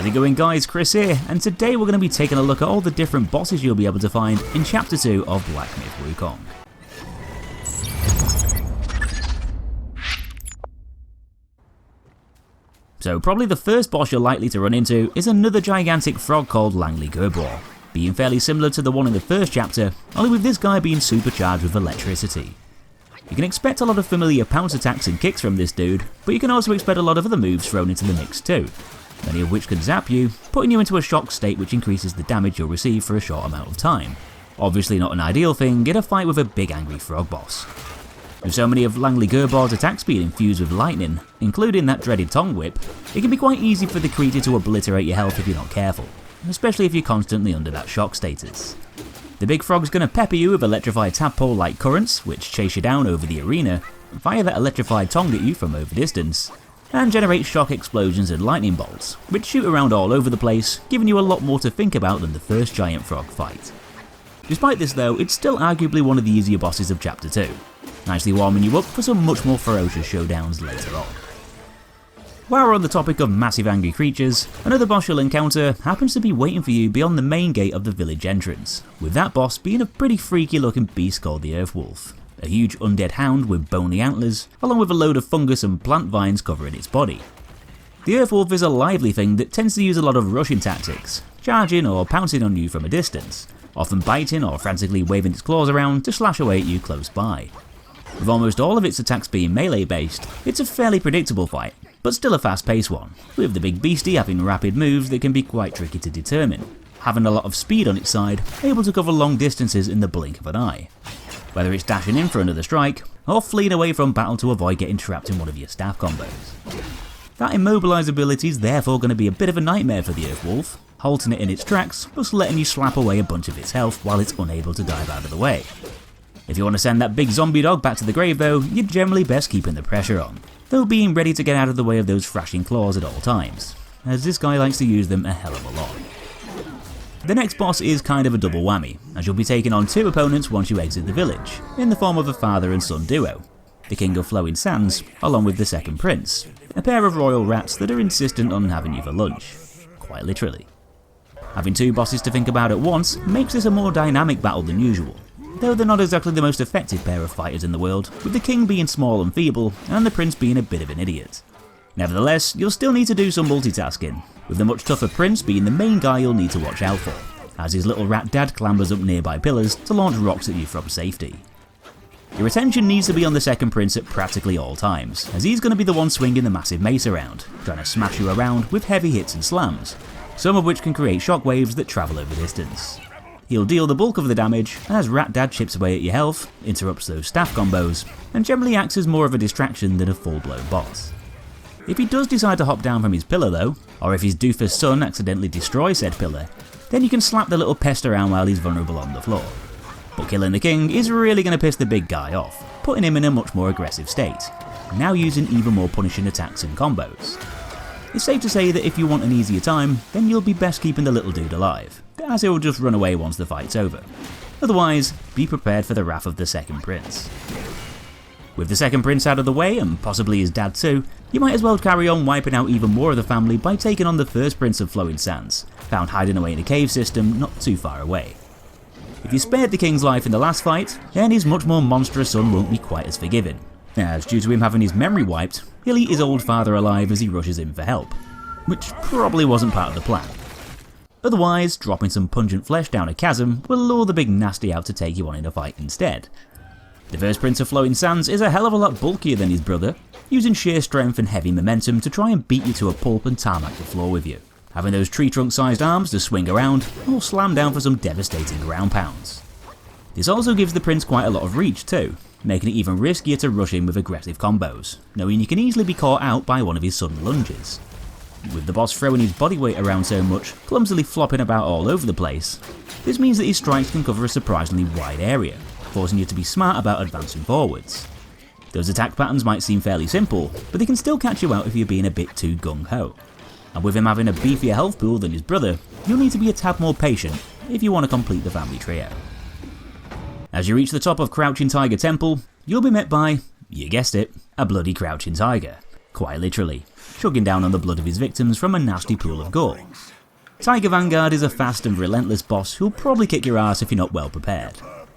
How's it going guys, Chris here, and today we're going to be taking a look at all the different bosses you'll be able to find in Chapter 2 of Black Myth Wukong. So probably the first boss you're likely to run into is another gigantic frog called Lang-Li-Guhh-Baw, being fairly similar to the one in the first chapter, only with this guy being supercharged with electricity. You can expect a lot of familiar pounce attacks and kicks from this dude, but you can also expect a lot of other moves thrown into the mix too, many of which can zap you, putting you into a shock state which increases the damage you'll receive for a short amount of time. Obviously not an ideal thing in a fight with a big angry frog boss. With so many of Lang-Li-Guhh-Baw's attacks being infused with lightning, including that dreaded tongue whip, it can be quite easy for the creature to obliterate your health if you're not careful, especially if you're constantly under that shock status. The big frog's going to pepper you with electrified tadpole-like currents, which chase you down over the arena, fire that electrified tongue at you from over distance, and generate shock explosions and lightning bolts, which shoot around all over the place, giving you a lot more to think about than the first giant frog fight. Despite this though, it's still arguably one of the easier bosses of Chapter 2, nicely warming you up for some much more ferocious showdowns later on. While we're on the topic of massive angry creatures, another boss you'll encounter happens to be waiting for you beyond the main gate of the village entrance, with that boss being a pretty freaky looking beast called the Earth Wolf, a huge undead hound with bony antlers, along with a load of fungus and plant vines covering its body. The Earth Wolf is a lively thing that tends to use a lot of rushing tactics, charging or pouncing on you from a distance, often biting or frantically waving its claws around to slash away at you close by. With almost all of its attacks being melee based, it's a fairly predictable fight, but still a fast paced one, with the big beastie having rapid moves that can be quite tricky to determine, having a lot of speed on its side, able to cover long distances in the blink of an eye. Whether it's dashing in for another strike, or fleeing away from battle to avoid getting trapped in one of your staff combos. That immobilise ability is therefore going to be a bit of a nightmare for the Earth Wolf, halting it in its tracks, plus letting you slap away a bunch of its health while it's unable to dive out of the way. If you want to send that big zombie dog back to the grave though, you're generally best keeping the pressure on, though being ready to get out of the way of those thrashing claws at all times, as this guy likes to use them a hell of a lot. The next boss is kind of a double whammy, as you'll be taking on two opponents once you exit the village, in the form of a father and son duo, the King of Flowing Sands, along with the second prince, a pair of royal rats that are insistent on having you for lunch, quite literally. Having two bosses to think about at once makes this a more dynamic battle than usual, though they're not exactly the most effective pair of fighters in the world, with the king being small and feeble, and the prince being a bit of an idiot. Nevertheless, you'll still need to do some multitasking, with the much tougher prince being the main guy you'll need to watch out for, as his little rat dad clambers up nearby pillars to launch rocks at you from safety. Your attention needs to be on the second prince at practically all times, as he's going to be the one swinging the massive mace around, trying to smash you around with heavy hits and slams, some of which can create shockwaves that travel over distance. He'll deal the bulk of the damage as Rat Dad chips away at your health, interrupts those staff combos, and generally acts as more of a distraction than a full-blown boss. If he does decide to hop down from his pillar though, or if his doofus son accidentally destroys said pillar, then you can slap the little pest around while he's vulnerable on the floor. But killing the king is really going to piss the big guy off, putting him in a much more aggressive state, now using even more punishing attacks and combos. It's safe to say that if you want an easier time, then you'll be best keeping the little dude alive, as he'll just run away once the fight's over. Otherwise, be prepared for the wrath of the second prince. With the second prince out of the way, and possibly his dad too, you might as well carry on wiping out even more of the family by taking on the first prince of Flowing Sands, found hiding away in a cave system not too far away. If you spared the king's life in the last fight, then his much more monstrous son won't be quite as forgiving, as due to him having his memory wiped, he'll eat his old father alive as he rushes in for help, which probably wasn't part of the plan. Otherwise, dropping some pungent flesh down a chasm will lure the big nasty out to take you on in a fight instead. The first Prince of Flowing Sands is a hell of a lot bulkier than his brother, using sheer strength and heavy momentum to try and beat you to a pulp and tarmac the floor with you, having those tree trunk sized arms to swing around or slam down for some devastating ground pounds. This also gives the prince quite a lot of reach too, making it even riskier to rush in with aggressive combos, knowing you can easily be caught out by one of his sudden lunges. With the boss throwing his body weight around so much, clumsily flopping about all over the place, this means that his strikes can cover a surprisingly wide area, forcing you to be smart about advancing forwards. Those attack patterns might seem fairly simple, but they can still catch you out if you're being a bit too gung-ho. And with him having a beefier health pool than his brother, you'll need to be a tad more patient if you want to complete the family trio. As you reach the top of Crouching Tiger Temple, you'll be met by, you guessed it, a bloody crouching tiger, quite literally, chugging down on the blood of his victims from a nasty pool of gore. Tiger Vanguard is a fast and relentless boss who'll probably kick your ass if you're not well prepared.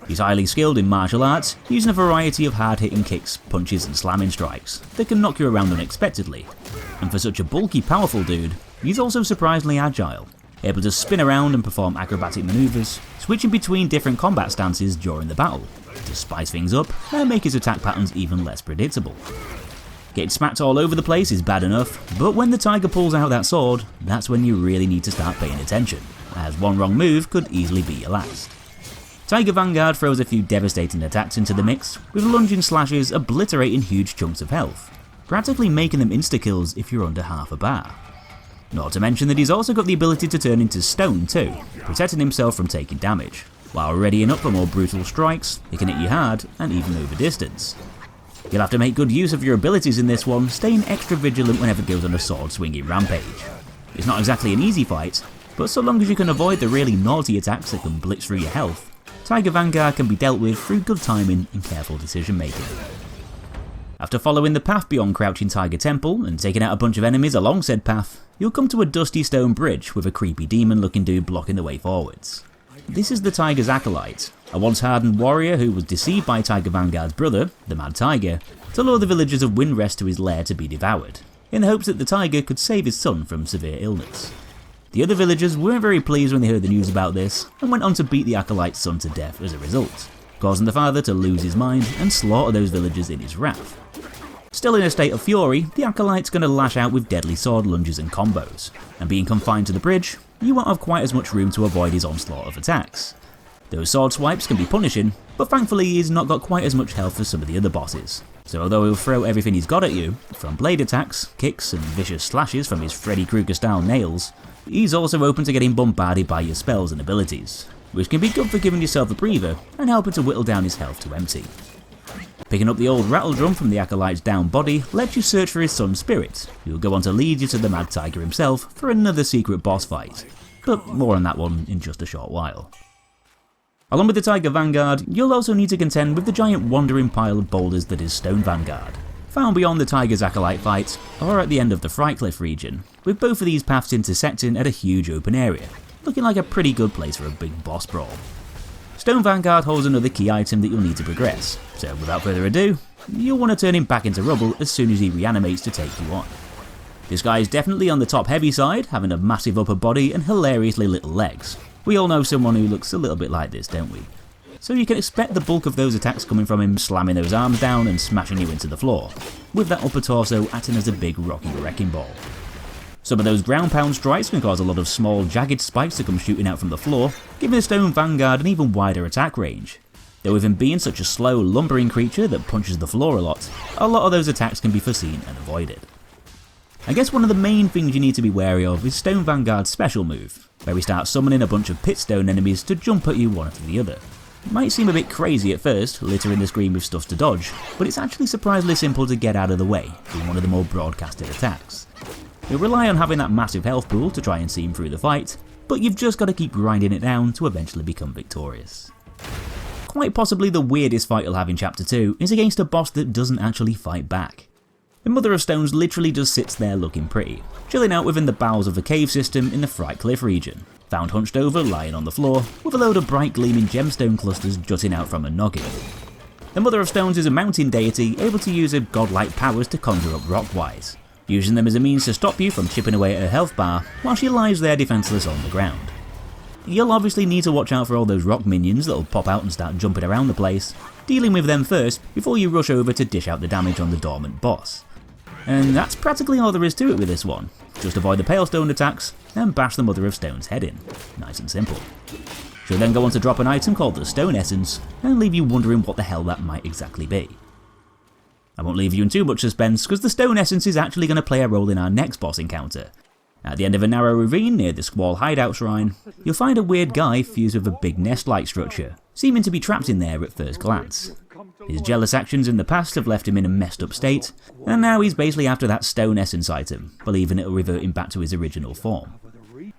He's highly skilled in martial arts, using a variety of hard-hitting kicks, punches and slamming strikes that can knock you around unexpectedly. And for such a bulky, powerful dude, he's also surprisingly agile, able to spin around and perform acrobatic maneuvers, switching between different combat stances during the battle, to spice things up and make his attack patterns even less predictable. Getting smacked all over the place is bad enough, but when the tiger pulls out that sword, that's when you really need to start paying attention, as one wrong move could easily be your last. Tiger Vanguard throws a few devastating attacks into the mix, with lunging slashes obliterating huge chunks of health, practically making them insta-kills if you're under half a bar. Not to mention that he's also got the ability to turn into stone too, protecting himself from taking damage, while readying up for more brutal strikes. He can hit you hard and even over distance. You'll have to make good use of your abilities in this one, staying extra vigilant whenever it goes on a sword swinging rampage. It's not exactly an easy fight, but so long as you can avoid the really naughty attacks that can blitz through your health, Tiger Vanguard can be dealt with through good timing and careful decision making. After following the path beyond Crouching Tiger Temple and taking out a bunch of enemies along said path, you'll come to a dusty stone bridge with a creepy demon looking dude blocking the way forwards. This is the Tiger's Acolyte, a once hardened warrior who was deceived by Tiger Vanguard's brother, the Mad Tiger, to lure the villagers of Windrest to his lair to be devoured, in the hopes that the tiger could save his son from severe illness. The other villagers weren't very pleased when they heard the news about this, and went on to beat the Acolyte's son to death as a result, causing the father to lose his mind and slaughter those villagers in his wrath. Still in a state of fury, the Acolyte's going to lash out with deadly sword lunges and combos, and being confined to the bridge, you won't have quite as much room to avoid his onslaught of attacks. Those sword swipes can be punishing, but thankfully he's not got quite as much health as some of the other bosses, so although he'll throw everything he's got at you, from blade attacks, kicks and vicious slashes from his Freddy Krueger style nails, he's also open to getting bombarded by your spells and abilities, which can be good for giving yourself a breather and helping to whittle down his health to empty. Picking up the old rattle drum from the Acolyte's down body lets you search for his son's spirit, who will go on to lead you to the Mad Tiger himself for another secret boss fight, but more on that one in just a short while. Along with the Tiger Vanguard, you'll also need to contend with the giant wandering pile of boulders that is Stone Vanguard, found beyond the Tiger's Acolyte fight, or at the end of the Fright Cliff region, with both of these paths intersecting at a huge open area, looking like a pretty good place for a big boss brawl. Stone Vanguard holds another key item that you'll need to progress, so without further ado, you'll want to turn him back into rubble as soon as he reanimates to take you on. This guy is definitely on the top heavy side, having a massive upper body and hilariously little legs. We all know someone who looks a little bit like this, don't we? So you can expect the bulk of those attacks coming from him slamming those arms down and smashing you into the floor, with that upper torso acting as a big rocky wrecking ball. Some of those ground pound strikes can cause a lot of small jagged spikes to come shooting out from the floor, giving the Stone Vanguard an even wider attack range. Though with him being such a slow, lumbering creature that punches the floor a lot of those attacks can be foreseen and avoided. I guess one of the main things you need to be wary of is Stone Vanguard's special move, where he starts summoning a bunch of pit stone enemies to jump at you one after the other. It might seem a bit crazy at first, littering the screen with stuff to dodge, but it's actually surprisingly simple to get out of the way, being one of the more broadcasted attacks. You'll rely on having that massive health pool to try and see him through the fight, but you've just got to keep grinding it down to eventually become victorious. Quite possibly the weirdest fight you'll have in Chapter 2 is against a boss that doesn't actually fight back. The Mother of Stones literally just sits there looking pretty, chilling out within the bowels of the cave system in the Fright Cliff region, found hunched over lying on the floor, with a load of bright gleaming gemstone clusters jutting out from her noggin. The Mother of Stones is a mountain deity able to use her godlike powers to conjure up rockwise, using them as a means to stop you from chipping away at her health bar while she lies there defenseless on the ground. You'll obviously need to watch out for all those rock minions that'll pop out and start jumping around the place, dealing with them first before you rush over to dish out the damage on the dormant boss. And that's practically all there is to it with this one. Just avoid the Pale Stone attacks and bash the Mother of Stone's head in. Nice and simple. She'll then go on to drop an item called the Stone Essence and leave you wondering what the hell that might exactly be. I won't leave you in too much suspense because the Stone Essence is actually going to play a role in our next boss encounter. At the end of a narrow ravine near the Squall hideout shrine, you'll find a weird guy fused with a big nest-like structure, seeming to be trapped in there at first glance. His jealous actions in the past have left him in a messed up state, and now he's basically after that Stone Essence item, believing it'll revert him back to his original form.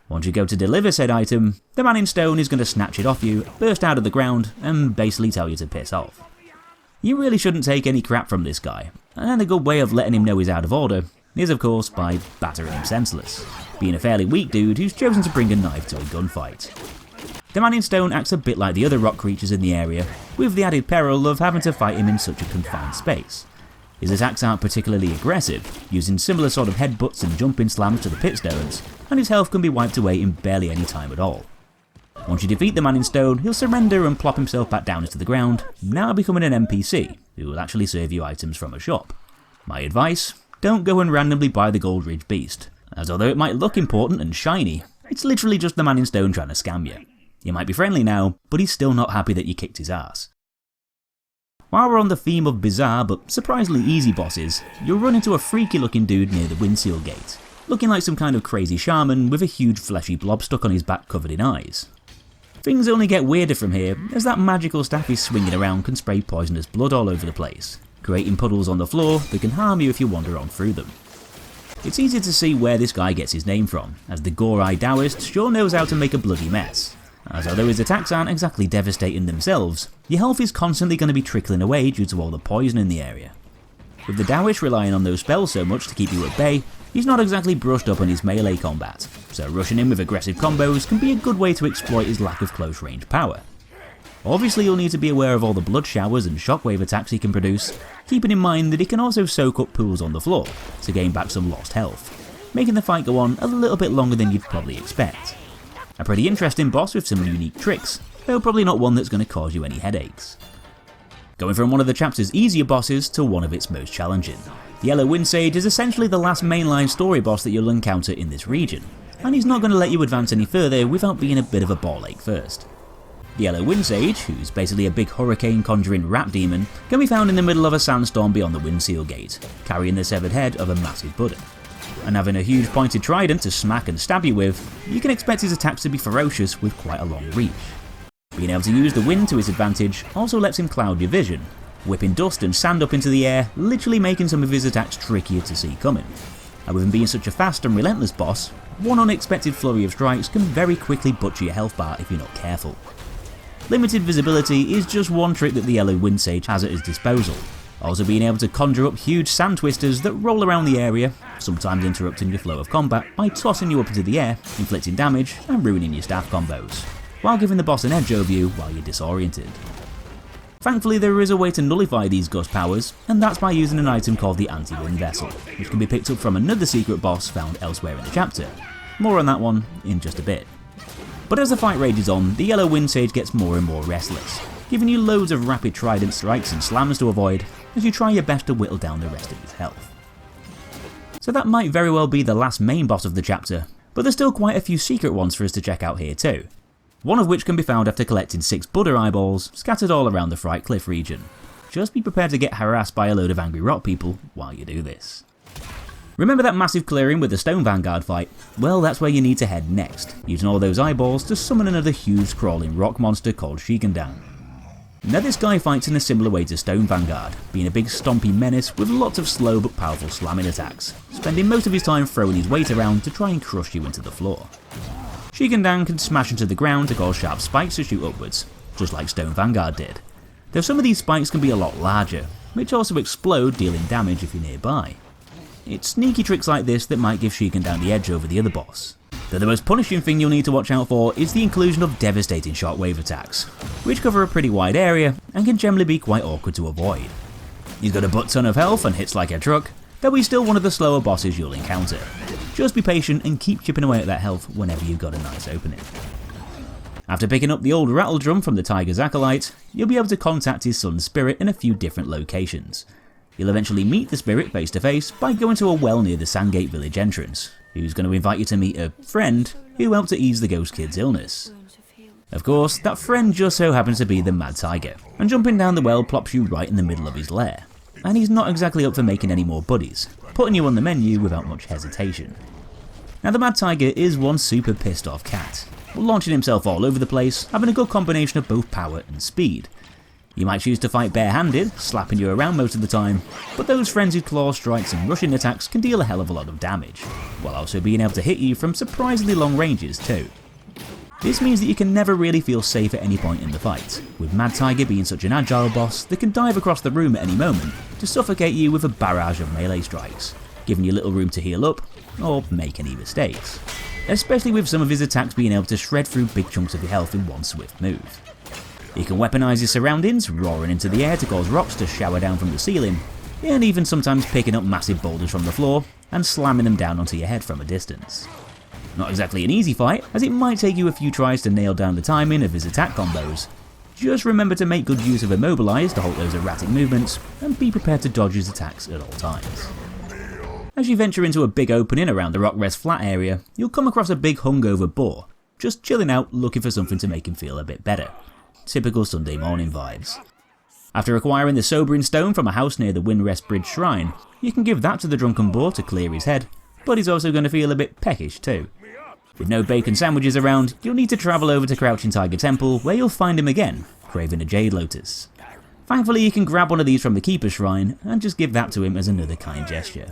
Once you go to deliver said item, the man in stone is going to snatch it off you, burst out of the ground, and basically tell you to piss off. You really shouldn't take any crap from this guy, and a good way of letting him know he's out of order is of course by battering him senseless, being a fairly weak dude who's chosen to bring a knife to a gunfight. The man in stone acts a bit like the other rock creatures in the area, with the added peril of having to fight him in such a confined space. His attacks aren't particularly aggressive, using similar sort of headbutts and jumping slams to the pit stones, and his health can be wiped away in barely any time at all. Once you defeat the man in stone, he'll surrender and plop himself back down into the ground, now becoming an NPC, who will actually serve you items from a shop. My advice? Don't go and randomly buy the Gold Ridge Beast, as although it might look important and shiny, it's literally just the man in stone trying to scam you. He might be friendly now, but he's still not happy that you kicked his ass. While we're on the theme of bizarre but surprisingly easy bosses, you'll run into a freaky looking dude near the Windseal Gate, looking like some kind of crazy shaman with a huge fleshy blob stuck on his back covered in eyes. Things only get weirder from here, as that magical staff he's swinging around can spray poisonous blood all over the place, creating puddles on the floor that can harm you if you wander on through them. It's easy to see where this guy gets his name from, as the Gore-Eye Daoist sure knows how to make a bloody mess. As although his attacks aren't exactly devastating themselves, your health is constantly going to be trickling away due to all the poison in the area. With the Daoist relying on those spells so much to keep you at bay, he's not exactly brushed up on his melee combat, so rushing in with aggressive combos can be a good way to exploit his lack of close range power. Obviously you'll need to be aware of all the blood showers and shockwave attacks he can produce, keeping in mind that he can also soak up pools on the floor to gain back some lost health, making the fight go on a little bit longer than you'd probably expect. A pretty interesting boss with some unique tricks, though probably not one that's going to cause you any headaches. Going from one of the chapter's easier bosses to one of its most challenging. The Yellow Wind Sage is essentially the last mainline story boss that you'll encounter in this region, and he's not going to let you advance any further without being a bit of a ball ache first. The Yellow Wind Sage, who's basically a big hurricane conjuring rat demon, can be found in the middle of a sandstorm beyond the Windseal Gate, carrying the severed head of a massive Buddha. And having a huge pointed trident to smack and stab you with, you can expect his attacks to be ferocious with quite a long reach. Being able to use the wind to his advantage also lets him cloud your vision, whipping dust and sand up into the air, literally making some of his attacks trickier to see coming. And with him being such a fast and relentless boss, one unexpected flurry of strikes can very quickly butcher your health bar if you're not careful. Limited visibility is just one trick that the Yellow Wind Sage has at his disposal, also being able to conjure up huge sand twisters that roll around the area, sometimes interrupting your flow of combat by tossing you up into the air, inflicting damage and ruining your staff combos, while giving the boss an edge over you while you're disoriented. Thankfully there is a way to nullify these gust powers, and that's by using an item called the Anti-Wind Vessel, which can be picked up from another secret boss found elsewhere in the chapter. More on that one in just a bit. But as the fight rages on, the Yellow Wind Sage gets more and more restless, giving you loads of rapid trident strikes and slams to avoid as you try your best to whittle down the rest of his health. So that might very well be the last main boss of the chapter, but there's still quite a few secret ones for us to check out here too, one of which can be found after collecting 6 Buddha eyeballs scattered all around the Fright Cliff region. Just be prepared to get harassed by a load of angry rock people while you do this. Remember that massive clearing with the Stone Vanguard fight? Well, that's where you need to head next, using all those eyeballs to summon another huge crawling rock monster called Shigandang. Now this guy fights in a similar way to Stone Vanguard, being a big stompy menace with lots of slow but powerful slamming attacks, spending most of his time throwing his weight around to try and crush you into the floor. Shigandang can smash into the ground to cause sharp spikes to shoot upwards, just like Stone Vanguard did, though some of these spikes can be a lot larger, which also explode, dealing damage if you're nearby. It's sneaky tricks like this that might give Shigandang the edge over the other boss. Though the most punishing thing you'll need to watch out for is the inclusion of devastating shockwave attacks, which cover a pretty wide area and can generally be quite awkward to avoid. He's got a butt ton of health and hits like a truck, though he's still one of the slower bosses you'll encounter. Just be patient and keep chipping away at that health whenever you've got a nice opening. After picking up the old rattle drum from the Tiger's Acolyte, you'll be able to contact his son's spirit in a few different locations. You'll eventually meet the spirit face to face by going to a well near the Sandgate village entrance, who's going to invite you to meet a friend who helped to ease the ghost kid's illness. Of course, that friend just so happens to be the Mad Tiger, and jumping down the well plops you right in the middle of his lair. And he's not exactly up for making any more buddies, putting you on the menu without much hesitation. Now the Mad Tiger is one super pissed off cat, launching himself all over the place, having a good combination of both power and speed. You might choose to fight barehanded, slapping you around most of the time, but those frenzied claw strikes and rushing attacks can deal a hell of a lot of damage, while also being able to hit you from surprisingly long ranges too. This means that you can never really feel safe at any point in the fight, with Mad Tiger being such an agile boss that can dive across the room at any moment to suffocate you with a barrage of melee strikes, giving you little room to heal up or make any mistakes, especially with some of his attacks being able to shred through big chunks of your health in one swift move. He can weaponize his surroundings, roaring into the air to cause rocks to shower down from the ceiling, and even sometimes picking up massive boulders from the floor and slamming them down onto your head from a distance. Not exactly an easy fight, as it might take you a few tries to nail down the timing of his attack combos. Just remember to make good use of Immobilize to halt those erratic movements, and be prepared to dodge his attacks at all times. As you venture into a big opening around the Rock Rest Flat area, you'll come across a big hungover boar, just chilling out looking for something to make him feel a bit better. Typical Sunday morning vibes. After acquiring the Sobering Stone from a house near the Windrest Bridge Shrine, you can give that to the drunken boar to clear his head, but he's also going to feel a bit peckish too. With no bacon sandwiches around, you'll need to travel over to Crouching Tiger Temple, where you'll find him again, craving a Jade Lotus. Thankfully you can grab one of these from the Keeper's Shrine, and just give that to him as another kind gesture.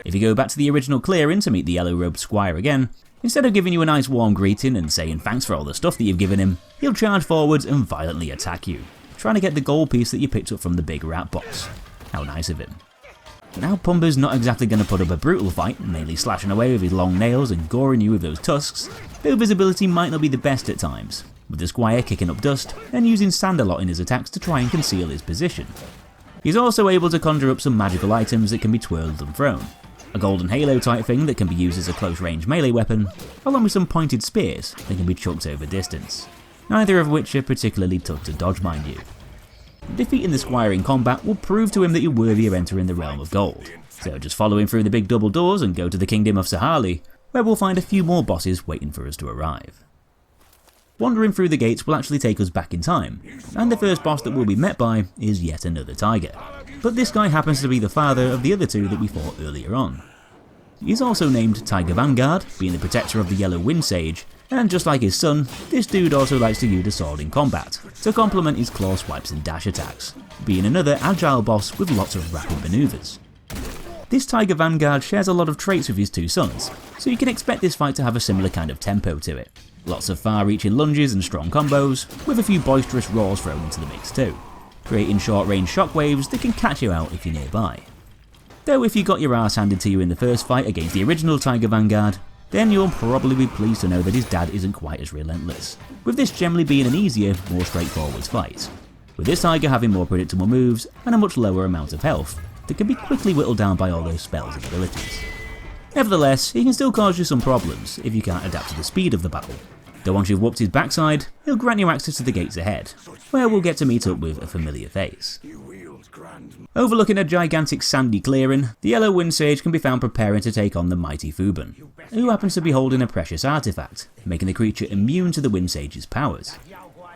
If you go back to the original clearing to meet the yellow-robed Squire again, instead of giving you a nice warm greeting and saying thanks for all the stuff that you've given him, he'll charge forwards and violently attack you, trying to get the gold piece that you picked up from the big rat boss. How nice of him. Now Pumba's not exactly going to put up a brutal fight, mainly slashing away with his long nails and goring you with those tusks, though visibility might not be the best at times, with the Squire kicking up dust and using sand a lot in his attacks to try and conceal his position. He's also able to conjure up some magical items that can be twirled and thrown, a golden halo type thing that can be used as a close range melee weapon, along with some pointed spears that can be chucked over distance, neither of which are particularly tough to dodge, mind you. Defeating the Squire in combat will prove to him that you're worthy of entering the Realm of Gold, so just follow him through the big double doors and go to the Kingdom of Sahali, where we'll find a few more bosses waiting for us to arrive. Wandering through the gates will actually take us back in time, and the first boss that we'll be met by is yet another tiger, but this guy happens to be the father of the other two that we fought earlier on. He's also named Tiger Vanguard, being the protector of the Yellow Wind Sage, and just like his son, this dude also likes to use a sword in combat, to complement his claw swipes and dash attacks, being another agile boss with lots of rapid maneuvers. This Tiger Vanguard shares a lot of traits with his two sons, so you can expect this fight to have a similar kind of tempo to it. Lots of far-reaching lunges and strong combos, with a few boisterous roars thrown into the mix too, creating short-range shockwaves that can catch you out if you're nearby. Though if you got your ass handed to you in the first fight against the original Tiger Vanguard, then you'll probably be pleased to know that his dad isn't quite as relentless, with this generally being an easier, more straightforward fight, with this tiger having more predictable moves and a much lower amount of health that can be quickly whittled down by all those spells and abilities. Nevertheless, he can still cause you some problems if you can't adapt to the speed of the battle, though once you've whooped his backside, he'll grant you access to the gates ahead, where we'll get to meet up with a familiar face. Overlooking a gigantic sandy clearing, the Yellow Wind Sage can be found preparing to take on the mighty Fuban, who happens to be holding a precious artifact, making the creature immune to the Wind Sage's powers.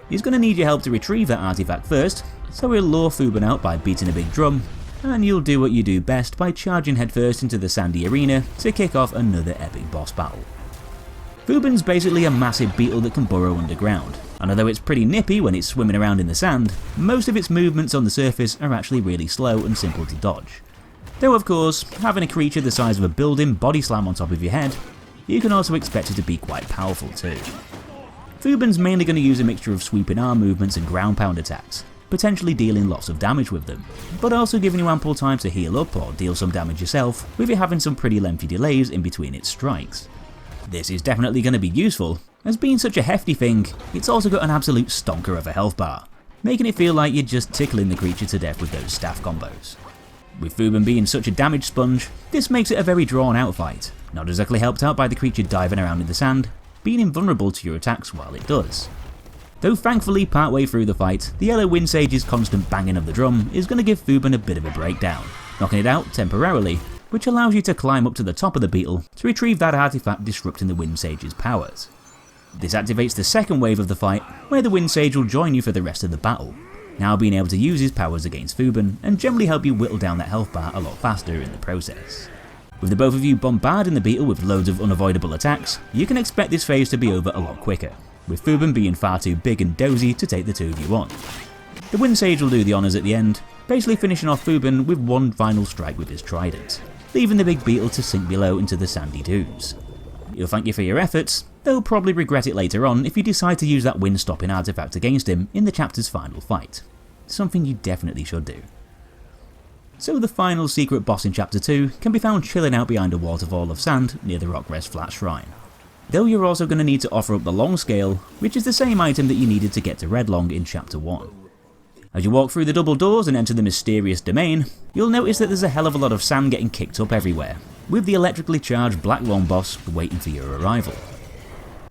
He's going to need your help to retrieve that artifact first, so he'll lure Fuban out by beating a big drum, and you'll do what you do best by charging headfirst into the sandy arena to kick off another epic boss battle. Fuban's basically a massive beetle that can burrow underground, and although it's pretty nippy when it's swimming around in the sand, most of its movements on the surface are actually really slow and simple to dodge. Though of course, having a creature the size of a building body slam on top of your head, you can also expect it to be quite powerful too. Fuban's mainly going to use a mixture of sweeping arm movements and ground pound attacks, potentially dealing lots of damage with them, but also giving you ample time to heal up or deal some damage yourself, with it having some pretty lengthy delays in between its strikes. This is definitely going to be useful, as being such a hefty thing, it's also got an absolute stonker of a health bar, making it feel like you're just tickling the creature to death with those staff combos. With Fuban being such a damage sponge, this makes it a very drawn out fight, not exactly helped out by the creature diving around in the sand, being invulnerable to your attacks while it does. Though thankfully partway through the fight, the Yellow Wind Sage's constant banging of the drum is going to give Fuban a bit of a breakdown, knocking it out temporarily, which allows you to climb up to the top of the beetle to retrieve that artifact disrupting the Wind Sage's powers. This activates the second wave of the fight, where the Wind Sage will join you for the rest of the battle, now being able to use his powers against Fuban and generally help you whittle down that health bar a lot faster in the process. With the both of you bombarding the beetle with loads of unavoidable attacks, you can expect this phase to be over a lot quicker, with Fuban being far too big and dozy to take the two of you on. The Wind Sage will do the honours at the end, basically finishing off Fuban with one final strike with his trident, leaving the big beetle to sink below into the sandy dunes. He'll thank you for your efforts, though probably regret it later on if you decide to use that wind-stopping artifact against him in the chapter's final fight. Something you definitely should do. So the final secret boss in chapter 2 can be found chilling out behind a waterfall of sand near the Rockrest Flat Shrine. Though you're also going to need to offer up the Long Scale, which is the same item that you needed to get to Red Long in chapter 1. As you walk through the double doors and enter the mysterious domain, you'll notice that there's a hell of a lot of sand getting kicked up everywhere, with the electrically charged Black Long boss waiting for your arrival.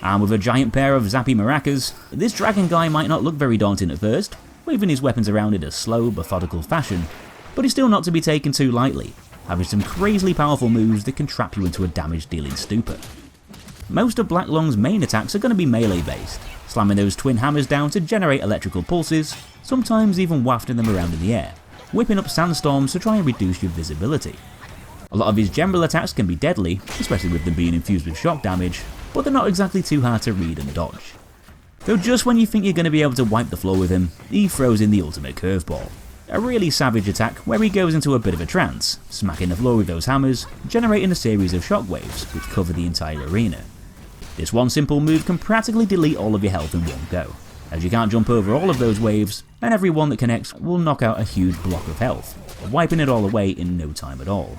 Armed with a giant pair of zappy maracas, this dragon guy might not look very daunting at first, waving his weapons around in a slow, methodical fashion, but he's still not to be taken too lightly, having some crazily powerful moves that can trap you into a damage-dealing stupor. Most of Black Long's main attacks are going to be melee based, slamming those twin hammers down to generate electrical pulses, sometimes even wafting them around in the air, whipping up sandstorms to try and reduce your visibility. A lot of his general attacks can be deadly, especially with them being infused with shock damage, but they're not exactly too hard to read and dodge. Though just when you think you're going to be able to wipe the floor with him, he throws in the ultimate curveball. A really savage attack where he goes into a bit of a trance, smacking the floor with those hammers, generating a series of shockwaves which cover the entire arena. This one simple move can practically delete all of your health in one go, as you can't jump over all of those waves, and every one that connects will knock out a huge block of health, wiping it all away in no time at all.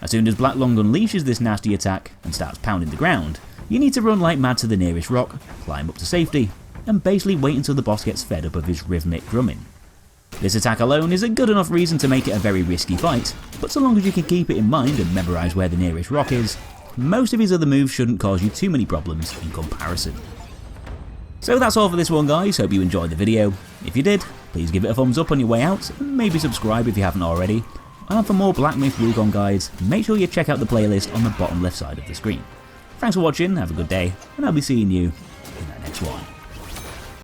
As soon as Black Long unleashes this nasty attack and starts pounding the ground, you need to run like mad to the nearest rock, climb up to safety, and basically wait until the boss gets fed up of his rhythmic drumming. This attack alone is a good enough reason to make it a very risky fight, but so long as you can keep it in mind and memorise where the nearest rock is, most of his other moves shouldn't cause you too many problems in comparison. So that's all for this one guys, hope you enjoyed the video. If you did, please give it a thumbs up on your way out, and maybe subscribe if you haven't already. And for more Black Myth Wukong guides, make sure you check out the playlist on the bottom left side of the screen. Thanks for watching, have a good day, and I'll be seeing you in that next one.